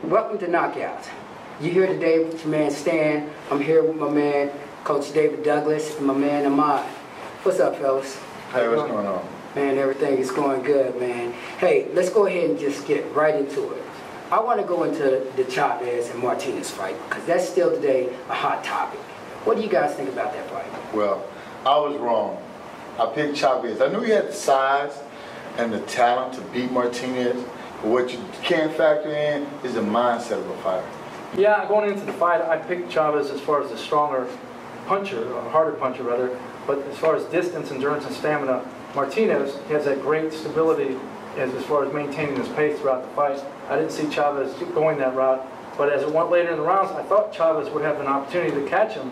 Welcome to Knockouts. You're here today with your man Stan. I'm here with my man Coach David Douglas and my man Ahmad. What's up, fellas? Hey, what's going on? Man, everything is going good, man. Hey, let's go ahead and just get right into it. I want to go into the Chavez and Martinez fight because that's still today a hot topic. What do you guys think about that fight? Well, I was wrong. I picked Chavez. I knew he had the size and the talent to beat Martinez, but what you can't factor in is the mindset of a fighter. Yeah, going into the fight, I picked Chavez as far as the stronger puncher, or harder puncher rather, but as far as distance, endurance, and stamina, Martinez has that great stability as far as maintaining his pace throughout the fight. I didn't see Chavez going that route, but as it went later in the rounds, I thought Chavez would have an opportunity to catch him,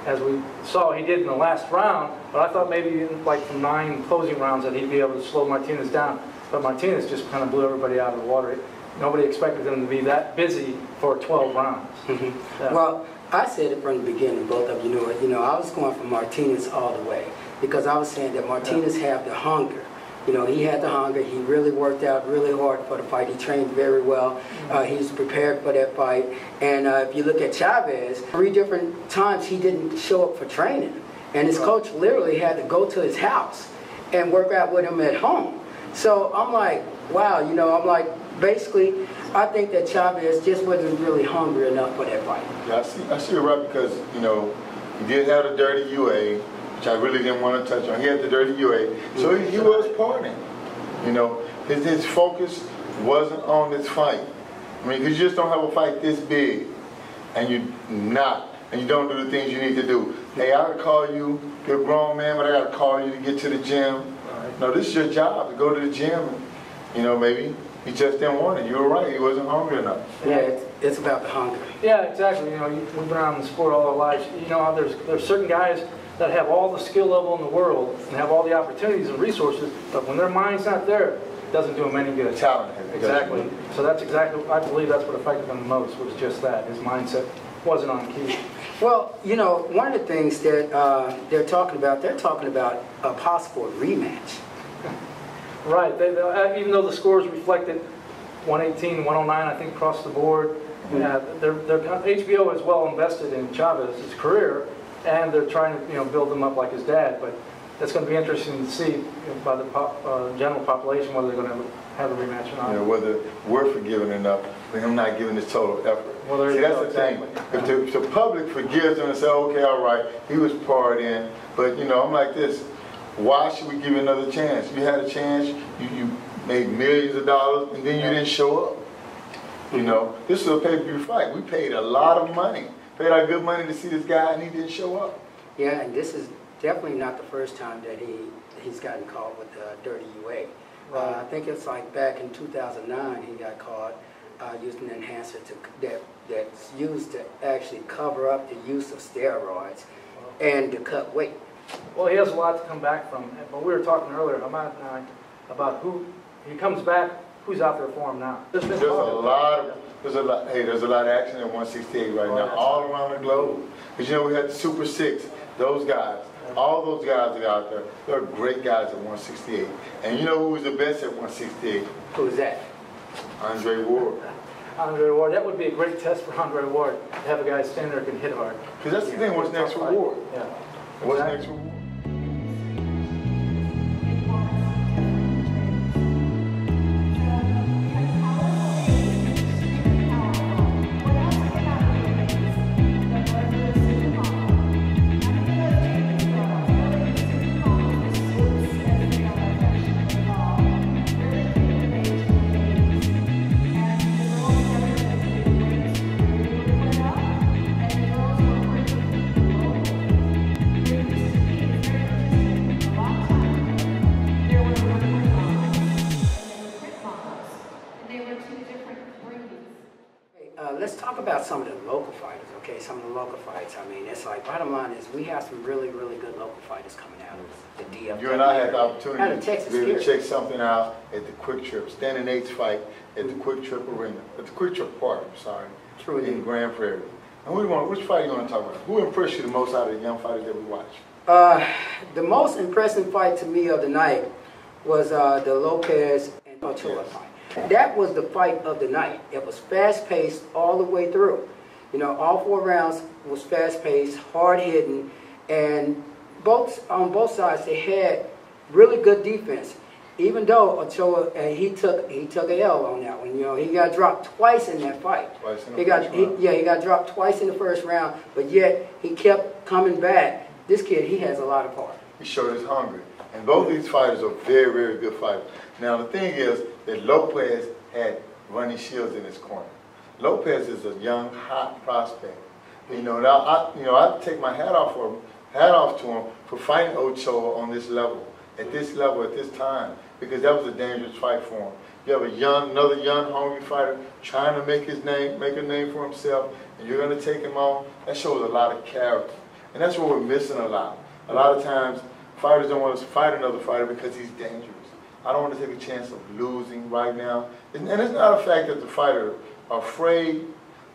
as we saw he did in the last round, but I thought maybe in like from 9 closing rounds that he'd be able to slow Martinez down, but Martinez just kind of blew everybody out of the water. Nobody expected him to be that busy for 12 rounds. Yeah. Well, I said it from the beginning, both of you knew it. You know, I was going for Martinez all the way because I was saying that Martinez had the hunger. You know, he had the hunger. He really worked out really hard for the fight. He trained very well. He was prepared for that fight. And if you look at Chavez, 3 different times he didn't show up for training. And his coach literally had to go to his house and work out with him at home. So I'm like, wow, you know, I'm like, basically, I think that Chavez just wasn't really hungry enough for that fight. Yeah, I see it right because, you know, he did have a dirty UA, which I really didn't want to touch on. He had the dirty UA, so he was partying. You know, his focus wasn't on this fight. I mean, because you just don't have a fight this big, and you don't do the things you need to do. Hey, I gotta call you, you're a grown man, but I gotta call you to get to the gym. No, this is your job, to go to the gym. You know, maybe he just didn't want it. You were right, he wasn't hungry enough. Yeah, it's about the hunger. Yeah, exactly. You know, we've been around the sport all our lives. You know, there's certain guys that have all the skill level in the world and have all the opportunities and resources, but when their mind's not there, it doesn't do them any good. Talent. Exactly. So that's exactly, I believe that's what affected him the most, was just that. His mindset wasn't on key. Well, you know, one of the things that they're talking about a possible rematch. Right. Even though the scores reflected 118, 109, I think, across the board, HBO is well invested in Chavez's career, and they're trying to, you know, build him up like his dad. But it's going to be interesting to see, you know, by the general population whether they're going to have a rematch or not. You know, whether we're forgiving enough for him not giving his total effort. Well, see, that's the thing. If the public forgives him and say, okay, all right, he was partying, but, you know, I'm like this. Why should we give you another chance? You had a chance, you made millions of dollars, and then you didn't show up. You know, this is a pay-per-view fight. We paid a lot of money, paid our good money to see this guy, and he didn't show up. Yeah, and this is definitely not the first time that he's gotten caught with the dirty UA. I think it's like back in 2009 he got caught using an enhancer that's used to actually cover up the use of steroids and to cut weight. Well, he has a lot to come back from, but we were talking earlier, Ahmad and I, about who he comes back, who's out there for him now. There's a lot of action at 168 right now, all around the globe. Because, you know, we had the Super 6, those guys, all those guys that are out there, they're great guys at 168. And you know who was the best at 168? Who's that? Andre Ward. Andre Ward. That would be a great test for Andre Ward, to have a guy stand there who can hit hard. Because that's the thing, what's next for Ward? Yeah. What's next for Ward? Let's talk about some of the local fighters, okay? Some of the local fights. I mean, it's like, bottom line is we have some really, really good local fighters coming out of the DFW. You and I had the opportunity to be able to check something out at the Quick Trip, Stan and Nate's fight at the Quick Trip Arena, at the Quick Trip Park, True in Grand Prairie. And which fight you want to talk about? Who impressed you the most out of the young fighters that we watched? The most impressive fight to me of the night was the Lopez and Ochoa fight. That was the fight of the night. It was fast-paced all the way through. You know, all 4 rounds was fast-paced, hard-hitting, and on both sides they had really good defense. Even though Ochoa he took a L on that one. You know, he got dropped twice in that fight. Twice in the first round. He got dropped twice in the first round, but yet he kept coming back. This kid, he has a lot of heart. He showed his hunger. And both these fighters are very, very good fighters. Now, the thing is that Lopez had Ronnie Shields in his corner. Lopez is a young, hot prospect. You know, I take my hat off to him for fighting Ochoa on this level, at this time, because that was a dangerous fight for him. You have another young, hungry fighter trying to make a name for himself, and you're going to take him on. That shows a lot of character. And that's what we're missing a lot. A lot of times, fighters don't want to fight another fighter because he's dangerous. I don't want to take a chance of losing right now. And it's not a fact that the fighter are afraid,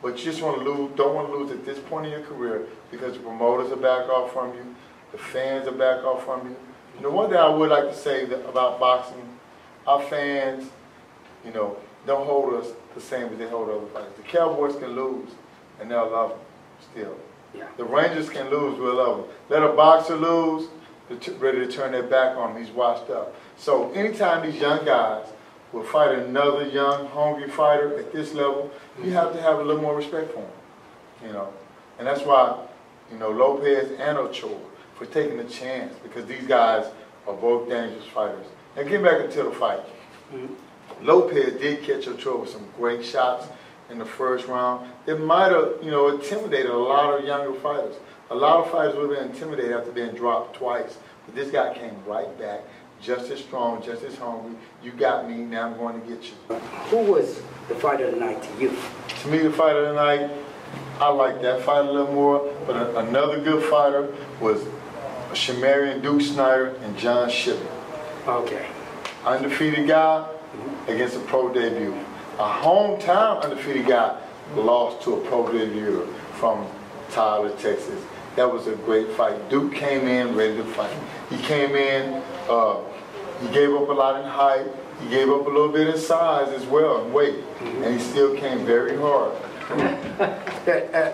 but you just don't want to lose at this point in your career because the promoters are back off from you, the fans are back off from you. You know, one thing I would like to say about boxing, our fans, you know, don't hold us the same as they hold other fighters. The Cowboys can lose, and they'll love them still. Yeah. The Rangers can lose, we'll love them. Let a boxer lose, they're ready to turn their back on him. He's washed up. So anytime these young guys will fight another young, hungry fighter at this level, you have to have a little more respect for him. You know, and that's why, you know, Lopez and Ochoa for taking the chance, because these guys are both dangerous fighters. Now get back into the fight. Lopez did catch Ochoa with some great shots in the first round. It might have, you know, intimidated a lot of younger fighters. A lot of fighters would have been intimidated after being dropped twice. But this guy came right back, just as strong, just as hungry. You got me, now I'm going to get you. Who was the fighter of the night to you? To me, the fighter of the night, I like that fight a little more. But another good fighter was Shamarian Duke Snyder and John Shippen. Okay. Undefeated guy against a pro debut. A hometown undefeated guy lost to a pro debut from Tyler, Texas. That was a great fight. Duke came in ready to fight. He came in, he gave up a lot in height. He gave up a little bit in size as well, and weight. And he still came very hard.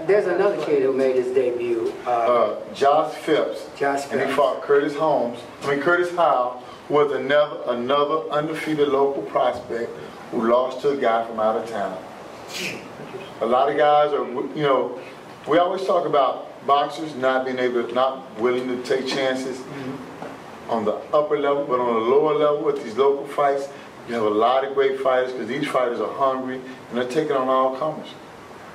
There's another kid who made his debut. Josh Phipps. And he fought Curtis Howell, who was another undefeated local prospect who lost to a guy from out of town. A lot of guys are, you know, we always talk about boxers not willing to take chances on the upper level, but on the lower level with these local fights, you have a lot of great fighters because these fighters are hungry and they're taking on all comers.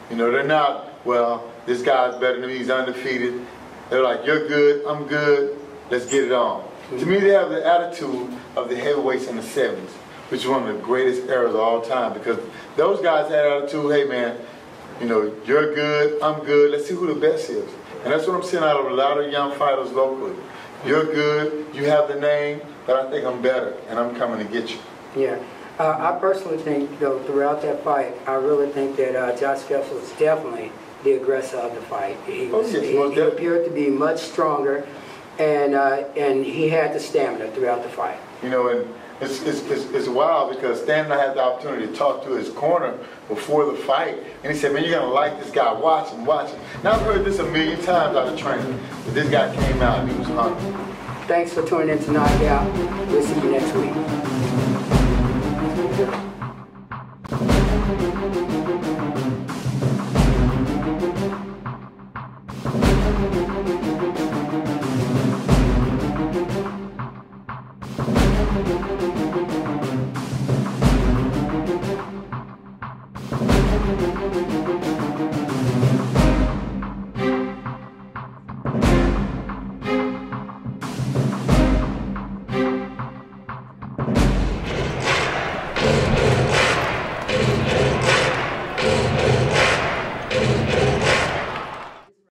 You know, they're not, well, this guy's better than me, he's undefeated. They're like, you're good, I'm good, let's get it on. To me, they have the attitude of the heavyweights in the 70s, which is one of the greatest eras of all time, because those guys had attitude, hey man, you know, you're good, I'm good, let's see who the best is. And that's what I'm seeing out of a lot of young fighters locally. You're good, you have the name, but I think I'm better, and I'm coming to get you. Yeah. I personally think, though, throughout that fight, I really think that Josh Phipps was definitely the aggressor of the fight. He appeared to be much stronger, and he had the stamina throughout the fight. You know, and it's wild because Stan and I had the opportunity to talk to his corner before the fight, and he said, man, you're going to like this guy, watch him. Now, I've heard this a million times out of training, but this guy came out and he was hungry. Thanks for tuning in to Knockout. We'll see you next week.